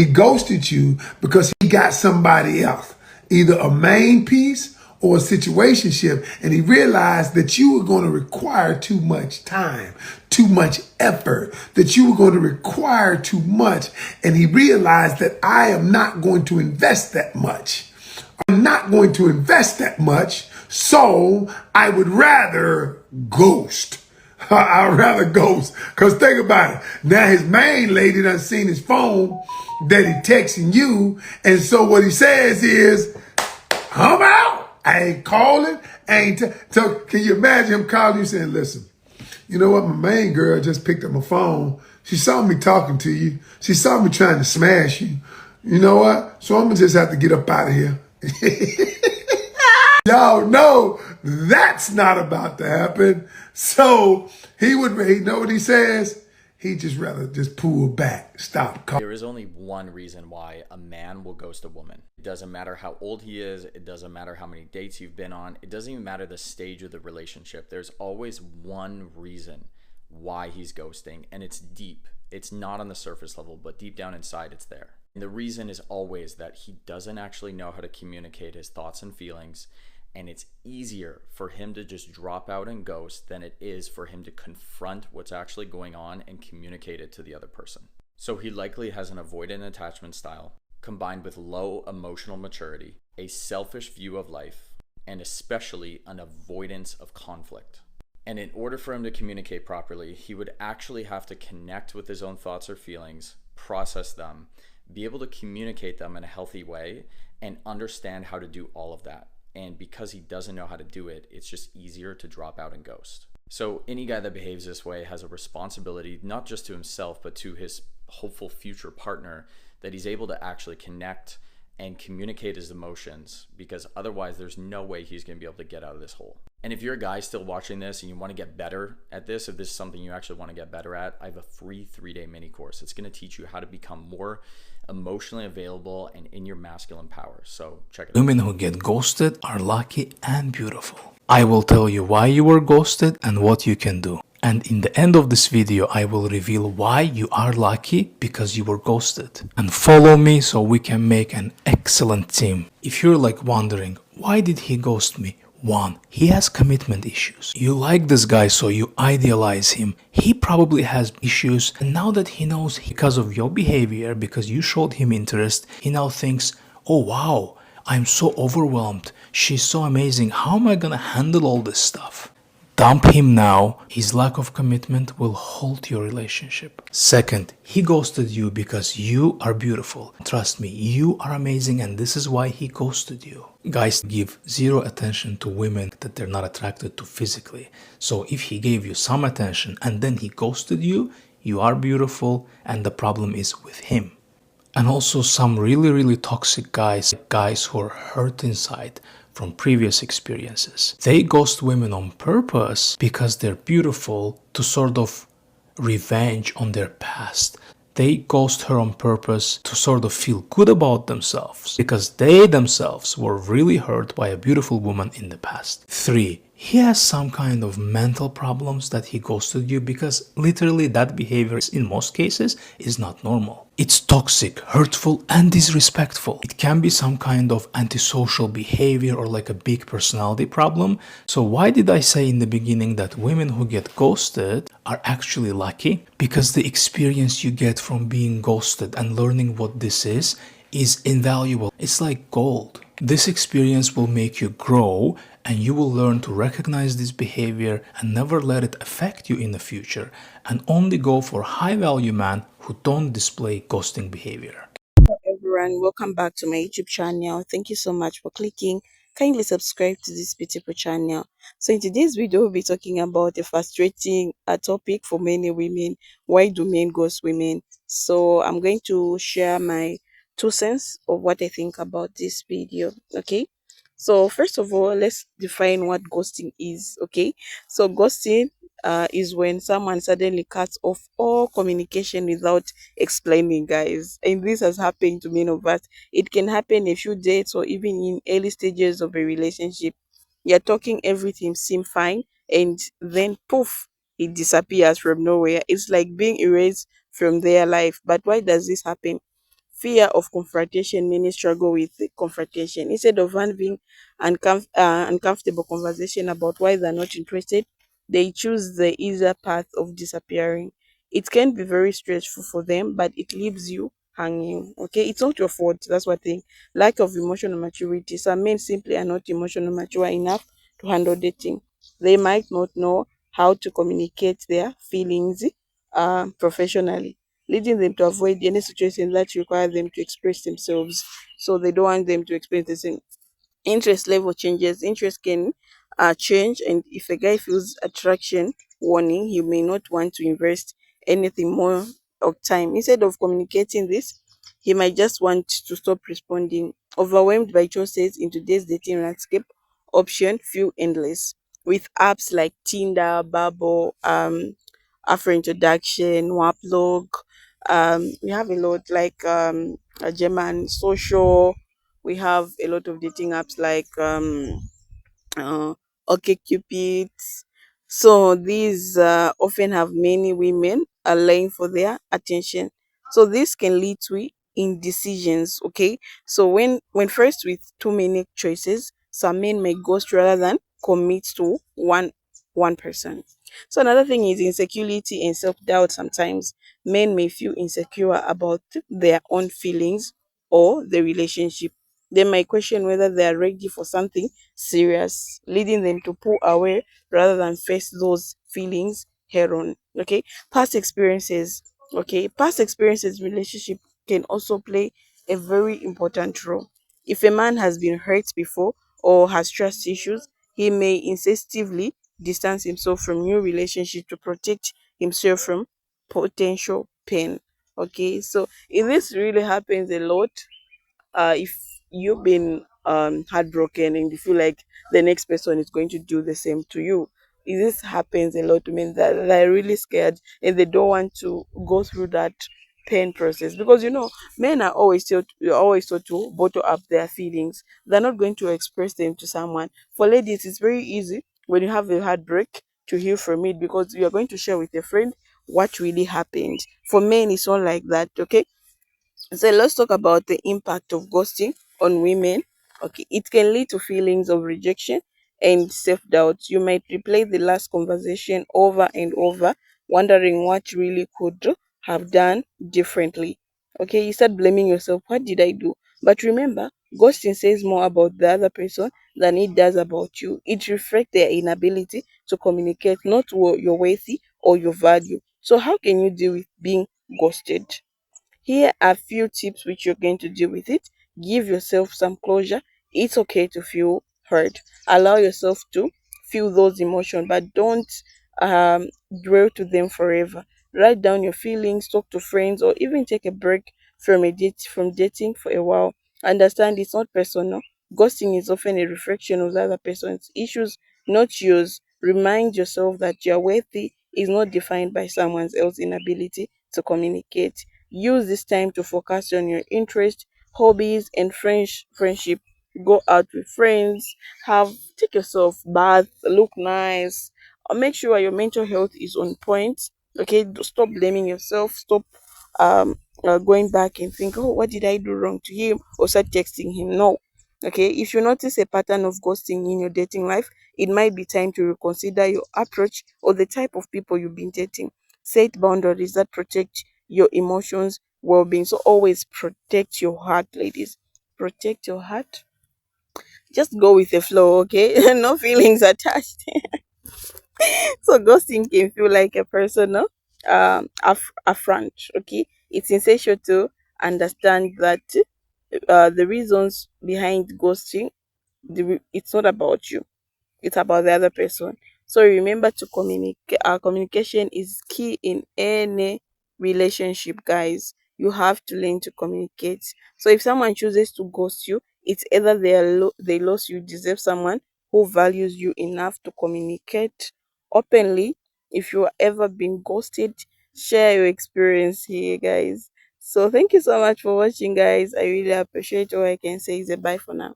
He ghosted you because he got somebody else, either a main piece or a situationship, and he realized that you were going to require too much time, too much effort, that you were going to require too much, and he realized that I am not going to invest that much. I'm not going to invest that much, so I would rather ghost. I'd rather ghost. Because think about it. Now his main lady done seen his phone that he texting you, and so what he says is, I'm out. I ain't calling. So can you imagine him calling you saying, listen, you know what? My main girl just picked up my phone. She saw me talking to you. She saw me trying to smash you. You know what? So I'm going to just have to get up out of here. Y'all know that's not about to happen. So he know what he says? He'd just rather just pull back, stop calling. There is only one reason why a man will ghost a woman. It doesn't matter how old he is. It doesn't matter how many dates you've been on. It doesn't even matter the stage of the relationship. There's always one reason why he's ghosting, and it's deep. It's not on the surface level, but deep down inside, it's there. And the reason is always that he doesn't actually know how to communicate his thoughts and feelings, and it's easier for him to just drop out and ghost than it is for him to confront what's actually going on and communicate it to the other person. So he likely has an avoidant attachment style combined with low emotional maturity, a selfish view of life, and especially an avoidance of conflict. And in order for him to communicate properly, he would actually have to connect with his own thoughts or feelings, process them, be able to communicate them in a healthy way, and understand how to do all of that. And because he doesn't know how to do it, it's just easier to drop out and ghost. So any guy that behaves this way has a responsibility, not just to himself, but to his hopeful future partner, that he's able to actually connect and communicate his emotions, because otherwise there's no way he's going to be able to get out of this hole. And if you're a guy still watching this and you want to get better at this, if this is something you actually want to get better at, I have a free 3-day mini course. It's going to teach you how to become more emotionally available and in your masculine power. So check it out. Women who get ghosted are lucky and beautiful. I will tell you why you were ghosted and what you can do. And in the end of this video, I will reveal why you are lucky because you were ghosted. And follow me so we can make an excellent team. If you're like wondering, why did he ghost me? 1. He has commitment issues. You like this guy, so you idealize him. He probably has issues, and now that he knows because of your behavior, because you showed him interest, he now thinks, oh wow, I'm so overwhelmed. She's so amazing. How am I gonna handle all this stuff? Dump him now. His lack of commitment will halt your relationship. 2nd, he ghosted you because you are beautiful. Trust me, you are amazing, and this is why he ghosted you. Guys give zero attention to women that they're not attracted to physically. So if he gave you some attention and then he ghosted you, you are beautiful and the problem is with him. And also some really toxic guys who are hurt inside from previous experiences. They ghost women on purpose because they're beautiful to sort of revenge on their past. They ghost her on purpose to sort of feel good about themselves because they themselves were really hurt by a beautiful woman in the past. 3. He has some kind of mental problems that he ghosted you because literally that behavior in most cases is not normal. It's toxic, hurtful, and disrespectful. It can be some kind of antisocial behavior or like a big personality problem. So why did I say in the beginning that women who get ghosted are actually lucky? Because the experience you get from being ghosted and learning what this is invaluable. It's like gold. This experience will make you grow and you will learn to recognize this behavior and never let it affect you in the future, and only go for high-value men who don't display ghosting behavior. Hello everyone, welcome back to my YouTube channel. Thank you so much for clicking. Kindly subscribe to this beautiful channel. So in today's video, we'll be talking about a frustrating topic for many women. Why do men ghost women? So I'm going to share my 2 cents of what I think about this video. Okay. So first of all, let's define what ghosting is. Okay. So ghosting is when someone suddenly cuts off all communication without explaining, guys. And this has happened to many of us. It can happen a few dates or even in early stages of a relationship. You're talking, everything seems fine, and then poof, it disappears from nowhere. It's like being erased from their life. But why does this happen? fear of confrontation. Many struggle with the confrontation. Instead of having uncomfortable conversation about why they're not interested, they choose the easier path of disappearing. It can be very stressful for them, but it leaves you hanging. Okay, it's not your fault. That's what thing. Lack of emotional maturity. Some men simply are not emotional mature enough to handle dating. They might not know how to communicate their feelings professionally, leading them to avoid any situation that require them to express themselves. So they don't want them to express the same. Interest level changes. Interest can change, and if a guy feels attraction, warning, he may not want to invest anything more of time. Instead of communicating this, he might just want to stop responding. Overwhelmed by choices in today's dating landscape, option feel endless. With apps like Tinder, Bubble, After Introduction, Waplog, we have a lot like a German social. We have a lot of dating apps like uh, OkCupid. So these often have many women allying for their attention. So this can lead to indecisions. Okay, so when first with too many choices, some men may ghost rather than commit to one person. So another thing is insecurity and self doubt. Sometimes men may feel insecure about their own feelings or the relationship. They might question whether they are ready for something serious, leading them to pull away rather than face those feelings head on. Okay, past experiences. Okay, past experiences relationship can also play a very important role. If a man has been hurt before or has trust issues, he may instinctively distance himself from new relationship to protect himself from potential pain. Okay, so if this really happens a lot, if you've been heartbroken and you feel like the next person is going to do the same to you, this happens a lot to men that they're really scared and they don't want to go through that pain process, because men are always taught to bottle up their feelings. They're not going to express them to someone. For ladies, it's very easy when you have a heartbreak to heal from it, because you're going to share with a friend what really happened. For men, it's not like that. Okay, so let's talk about the impact of ghosting on women. Okay, it can lead to feelings of rejection and self doubt. You might replay the last conversation over and over, wondering what you really could have done differently. Okay, you start blaming yourself. What did I do? But remember, ghosting says more about the other person than it does about you. It reflects their inability to communicate, not your worthy or your value. So, how can you deal with being ghosted? Here are a few tips which you're going to deal with it. Give yourself some closure. It's okay to feel hurt. Allow yourself to feel those emotions, but don't dwell to them forever. Write down your feelings, talk to friends, or even take a break from dating for a while. Understand it's not personal. Ghosting is often a reflection of the other person's issues, not yours. Remind yourself that your worthy is not defined by someone else's inability to communicate. Use this time to focus on your interests, hobbies, and friendship. Go out with friends, take yourself bath, look nice, or make sure your mental health is on point. Okay, stop blaming yourself. Stop going back and think, oh, what did I do wrong to him? Or start texting him. No. Okay, if you notice a pattern of ghosting in your dating life, it might be time to reconsider your approach or the type of people you've been dating. Set boundaries that protect your emotions well-being. So always protect your heart, ladies. Protect your heart. Just go with the flow, okay? No feelings attached. So ghosting can feel like a personal affront. Okay, it's essential to understand that the reasons behind ghosting, it's not about you, it's about the other person. So remember to communicate. Communication is key in any relationship, guys. You have to learn to communicate. So if someone chooses to ghost you, it's either they lost you deserve someone who values you enough to communicate openly. If you have ever been ghosted, share your experience here, guys. So thank you so much for watching, guys. I really appreciate. All I can say is a bye for now.